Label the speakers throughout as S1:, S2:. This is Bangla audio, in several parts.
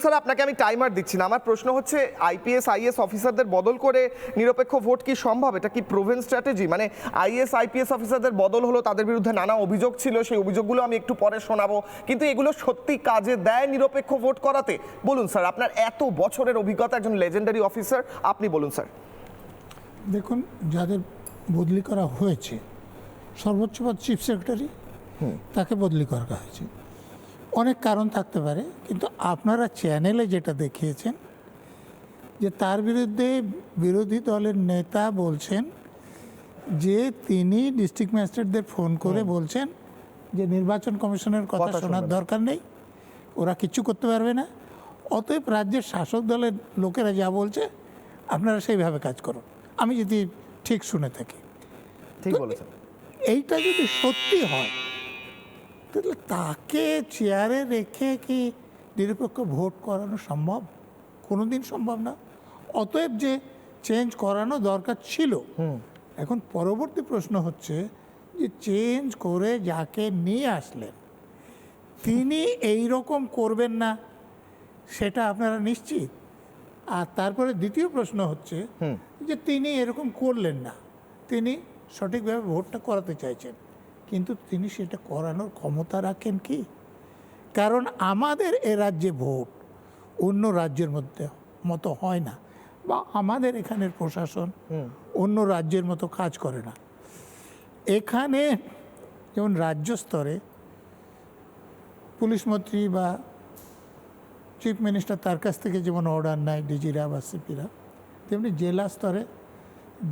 S1: স্যার, আপনাকে আমি টাইমার দিচ্ছি না। আমার প্রশ্ন হচ্ছে, আইপিএস আইএস অফিসারদের বদল করে নিরপেক্ষ ভোট কি সম্ভব? এটা কি প্রুভেন স্ট্র্যাটেজি? মানে আইএস আইপিএস অফিসারদের বদল হলো, তাদের বিরুদ্ধে নানা অভিযোগ ছিল, সেই অভিযোগগুলো আমি একটু পরে শোনাবো, কিন্তু এগুলো সত্যি কাজে দেয় নিরপেক্ষ ভোট করাতে? বলুন স্যার, আপনার এত বছরের অভিজ্ঞতা, একজন লেজেন্ডারি অফিসার, আপনি বলুন স্যার।
S2: দেখুন, যাদের বদলি করা হয়েছে, সর্বোচ্চ পদ চিফ সেক্রেটারি, তাকে বদলি করা হয়েছে। অনেক কারণ থাকতে পারে, কিন্তু আপনারা চ্যানেলে যেটা দেখিয়েছেন যে তার বিরুদ্ধে বিরোধী দলের নেতা বলছেন যে তিনি ডিস্ট্রিক্ট ম্যাজিস্ট্রেটদের ফোন করে বলছেন যে নির্বাচন কমিশনের কথা শোনার দরকার নেই, ওরা কিচ্ছু করতে পারবে না, অতএব রাজ্যের শাসক দলের লোকেরা যা বলছে আপনারা সেইভাবে কাজ করুন। আমি যদি ঠিক শুনে থাকি,
S1: ঠিক বলেছেন।
S2: এইটা যদি সত্যি হয় তাহলে তাকে চেয়ারে রেখে কি নিরপেক্ষ ভোট করানো সম্ভব? কোনোদিন সম্ভব না। অতএব যে চেঞ্জ করানো দরকার ছিল, এখন পরবর্তী প্রশ্ন হচ্ছে যে চেঞ্জ করে যাকে নিয়ে আসলেন তিনি এই রকম করবেন না, সেটা আপনারা নিশ্চিত? আর তারপরে দ্বিতীয় প্রশ্ন হচ্ছে যে তিনি এরকম করলেন না, তিনি সঠিকভাবে ভোটটা করাতে চাইছেন, কিন্তু তিনি সেটা করানোর ক্ষমতা রাখেন কি? কারণ আমাদের এ রাজ্যে ভোট অন্য রাজ্যের মতো হয় না, বা আমাদের এখানের প্রশাসন অন্য রাজ্যের মতো কাজ করে না। এখানে যেমন রাজ্য স্তরে পুলিশ মন্ত্রী বা চিফ মিনিস্টার তার কাছ থেকে যেমন অর্ডার নেয় ডিজিরা বা সিপিরা, তেমনি জেলা স্তরে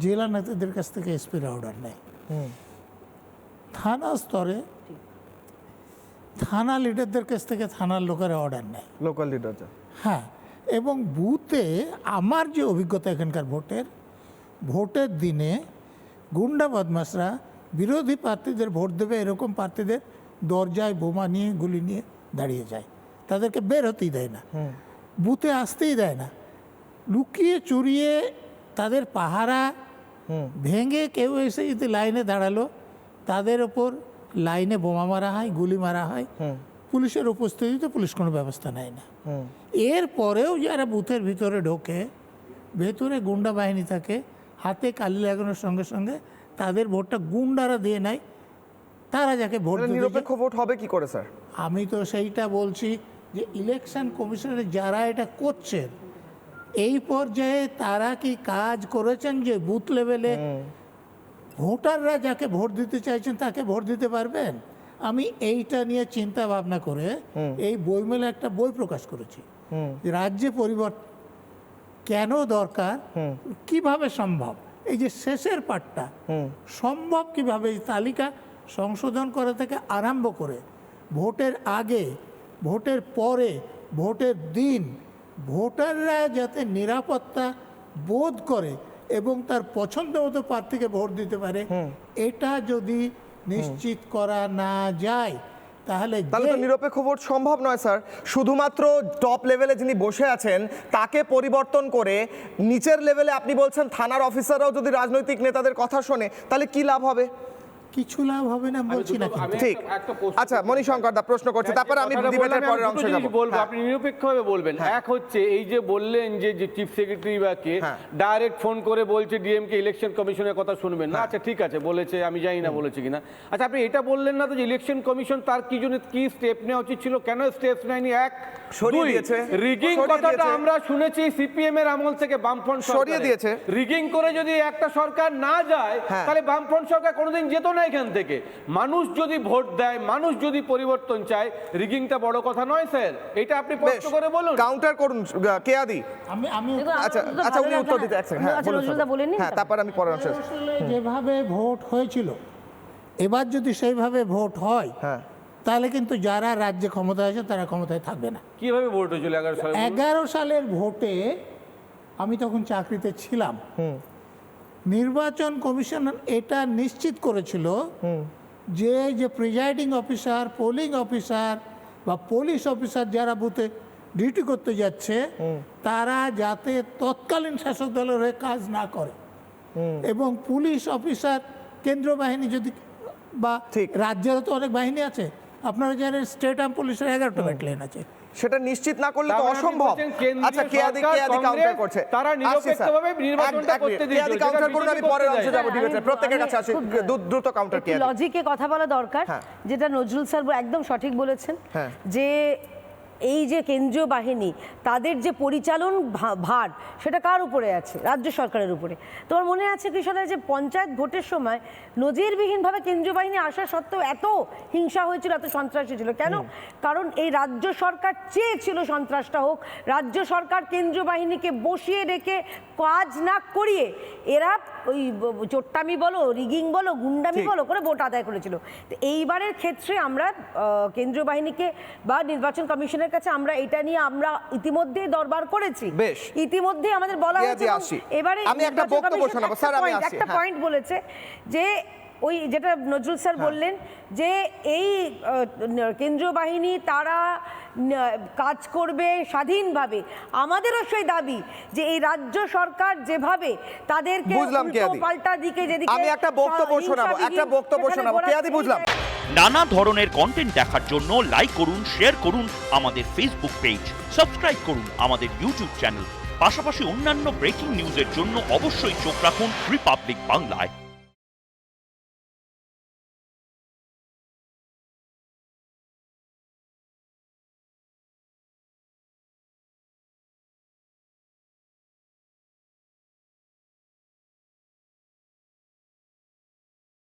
S2: জেলা নেতাদের কাছ থেকে এসপিরা অর্ডার নেয়। থানা স্তরে থানা লিডারদের কাছ থেকে থানার লোকেরা অর্ডার নেয়,
S1: লোকাল লিডার।
S2: হ্যাঁ। এবং বুথে আমার যে অভিজ্ঞতা এখানকার ভোটের দিনে গুন্ডা বদমাশরা বিরোধী প্রার্থীদের ভোট দেবে এরকম প্রার্থীদের দরজায় বোমা নিয়ে গুলি নিয়ে দাঁড়িয়ে যায়, তাদেরকে বের হতেই দেয় না, বুথে আসতেই দেয় না, লুকিয়ে চুরিয়ে তাদের পাহারা ভেঙে কেউ এসে যদি লাইনে দাঁড়ালো তাদের ওপর লাইনে বোমা মারা হয়, গুলি মারা হয়। পুলিশের উপস্থিতিতে পুলিশ কোনো ব্যবস্থা নেয় না। এর পরেও যারা বুথের ভিতরে ঢোকে, ভেতরে গুন্ডা বাহিনী থাকে, হাতে কালি লাগানোর সঙ্গে সঙ্গে তাদের ভোটটা গুন্ডারা দিয়ে নেয়। তারা যাকে ভোট দিতে,
S1: নিরপেক্ষ ভোট হবে কি করে স্যার?
S2: আমি তো সেইটা বলছি যে ইলেকশন কমিশনের যারা এটা করছেন এই পর্যায়ে তারা কি কাজ করেছেন যে বুথ লেভেলে ভোটাররা যাকে ভোট দিতে চাইছেন তাকে ভোট দিতে পারবেন? আমি এইটা নিয়ে চিন্তা ভাবনা করে এই বইমেলে একটা বই প্রকাশ করেছি, রাজ্যে পরিবর্তন কেন দরকার, কিভাবে সম্ভব, এই যে শেষের পার্টটা সম্ভব কিভাবে, এই তালিকা সংশোধন করা থেকে আরম্ভ করে ভোটের আগে, ভোটের পরে, ভোটের দিন ভোটাররা যাতে নিরাপত্তা বোধ করে এবং তার পছন্দ মতো প্রার্থীকে ভোট দিতে পারে, এটা যদি নিশ্চিত করা না যায় তাহলে
S1: তো নিরপেক্ষ ভোট সম্ভব নয় স্যার। শুধুমাত্র টপ লেভেলে যিনি বসে আছেন তাকে পরিবর্তন করে নিচের লেভেলে আপনি বলছেন থানার অফিসাররাও যদি রাজনৈতিক নেতাদের কথা শোনে তাহলে কি লাভ হবে?
S2: কিছু লাভ হবে না বলছি না।
S1: ঠিক, আচ্ছা মণিশঙ্কর দা প্রশ্ন করছে, তারপরে আমি ডিবেটের পরের অংশে যাব।
S3: বলবো আপনি নিরপেক্ষভাবে বলবেন। এক হচ্ছে এই যে বললেন যে চিফ সেক্রেটারি বা কে ডাইরেক্ট ফোন করে বলছে ডিএমকে ইলেকশন কমিশনের কথা শুনবেন না। আচ্ছা ঠিক আছে, বলেছে, আমি জানি না বলেছে কিনা। আচ্ছা আপনি এটা বললেন না তো যে ইলেকশন কমিশন তার কি জন্য কি স্টেপ নেওয়া উচিত ছিল, কেন স্টেপস নেয়নি? এক,
S1: সরিয়ে দিয়েছে।
S3: রিগিং কথাটা আমরা শুনেছি সিপিএম এর আমল থেকে বামফ্রন্ট
S1: সরিয়ে দিয়েছে।
S3: রিগিং করে যদি একটা সরকার না যায় তাহলে বামফ্রন্ট সরকার কোনোদিন যেত না এখান থেকে। মানুষ যদি ভোট দেয়, মানুষ যদি পরিবর্তন চায়, রিগিংটা বড় কথা নয় স্যার, এটা আপনি স্পষ্ট করে বলুন।
S1: কাউন্টার করুন কেয়াদি।
S2: আমি
S1: আচ্ছা উনি উত্তর দিতে আছেন, হ্যাঁ বলুন। হ্যাঁ, তারপর আমি পরের অংশে।
S2: যেভাবে ভোট হয়েছিল এবার যদি সেইভাবে ভোট হয় তাহলে কিন্তু যারা রাজ্যে ক্ষমতায় আছে তারা ক্ষমতায় থাকবে না।
S3: কিভাবে ভোট হয়েছিল
S2: 11 সালের ভোটে? আমি তখন চাকরিতে ছিলাম। নির্বাচন কমিশন এটা নিশ্চিত করেছিল যে প্রিজাইডিং অফিসার, পোলিং অফিসার বা পুলিশ অফিসার যারা বুথে ডিউটি করতে যাচ্ছে তারা যাতে তৎকালীন শাসক দলের হয়ে কাজ না করে, এবং পুলিশ অফিসার কেন্দ্র বাহিনী যদি বা রাজ্যেরও তো অনেক বাহিনী আছে, আপনারা জানেন স্টেট আর্ম পুলিশের 11টা ব্যাটালিয়ন আছে,
S1: সেটা নিশ্চিত না করলে তো
S3: তার মানে আপনি
S1: অসম্ভব।
S3: বলছেন কেন্দ্রীয়
S1: আচ্ছা কেয়াদি
S3: সরকার,
S1: কাউন্টার
S3: কংগ্রেস,
S1: করছে,
S3: তারা
S1: আসছি,
S3: নিরপেক্ষভাবে
S1: স্যার।
S3: নির্বাচনটা
S1: এক
S3: করতে
S1: মিনিট,
S3: দিয়েছিল,
S1: কেয়াদি
S3: যেটা
S1: কাউন্টার করুন, আমি
S3: বিজেপি
S1: পরের
S3: করতে
S1: অংশে
S3: চায়।
S1: যাবো ডিবেটের, প্রত্যেকের কাছে আসি, দ্রুত কাউন্টার কেয়াদি।
S4: লজিকে কথা বলা দরকার,
S1: হ্যাঁ।
S4: যেটা নজরুল স্যার একদম সঠিক বলেছেন,
S1: হ্যাঁ।
S4: যে এই যে কেন্দ্রীয় বাহিনী তাদের যে পরিচালন ভার সেটা কার উপরে আছে? রাজ্য সরকারের উপরে। তোমার মনে আছে কৃষকরা যে পঞ্চায়েত ভোটের সময় নজিরবিহীনভাবে কেন্দ্রীয় বাহিনী আসা সত্ত্বেও এত হিংসা হয়েছিল, এত সন্ত্রাসী ছিল কেন? কারণ এই রাজ্য সরকার চেয়েছিল সন্ত্রাসটা হোক, রাজ্য সরকার কেন্দ্রীয় বাহিনীকে বসিয়ে রেখে কাজ না করিয়ে এরা ওই চোট্টামি বলো, রিগিং বলো, গুন্ডামি বলো করে ভোট আদায় করেছিল। তো এইবারের ক্ষেত্রে আমরা কেন্দ্রীয় বাহিনীকে বা নির্বাচন কমিশনের কাছে আমরা এটা নিয়ে আমরা ইতিমধ্যেই দরবার করেছি,
S1: বেশ।
S4: ইতিমধ্যেই আমাদের বলা হয়েছে। এবং এবারে
S1: আমি একটা
S4: নির্বাচন
S1: বক্তব্য
S4: কমিশন
S1: শোনাবো, স্যার, আমি আসি,
S4: একটা
S1: হ্যাঁ।
S4: পয়েন্ট বলেছে যে ওই যেটা নজরুল স্যার বললেন যে এই কেন্দ্রীয় বাহিনী তারা কাজ করবে স্বাধীনভাবে। আমাদেরও সেই দাবি যে এই রাজ্য সরকার যেভাবে তাদেরকে
S1: বুঝলাম কেয়াদি।
S4: পাল্টা দিকে যেদিকে
S1: আমি একটা বক্তব্য শোনাবো, কেয়াদি বুঝলাম।
S5: নানা ধরনের কন্টেন্ট দেখার জন্য লাইক করুন, শেয়ার করুন আমাদের ফেসবুক পেজ, সাবস্ক্রাইব করুন আমাদের ইউটিউব চ্যানেল, পাশাপাশি অন্যান্য ব্রেকিং নিউজের জন্য অবশ্যই চোখ রাখুন রিপাবলিক বাংলায়।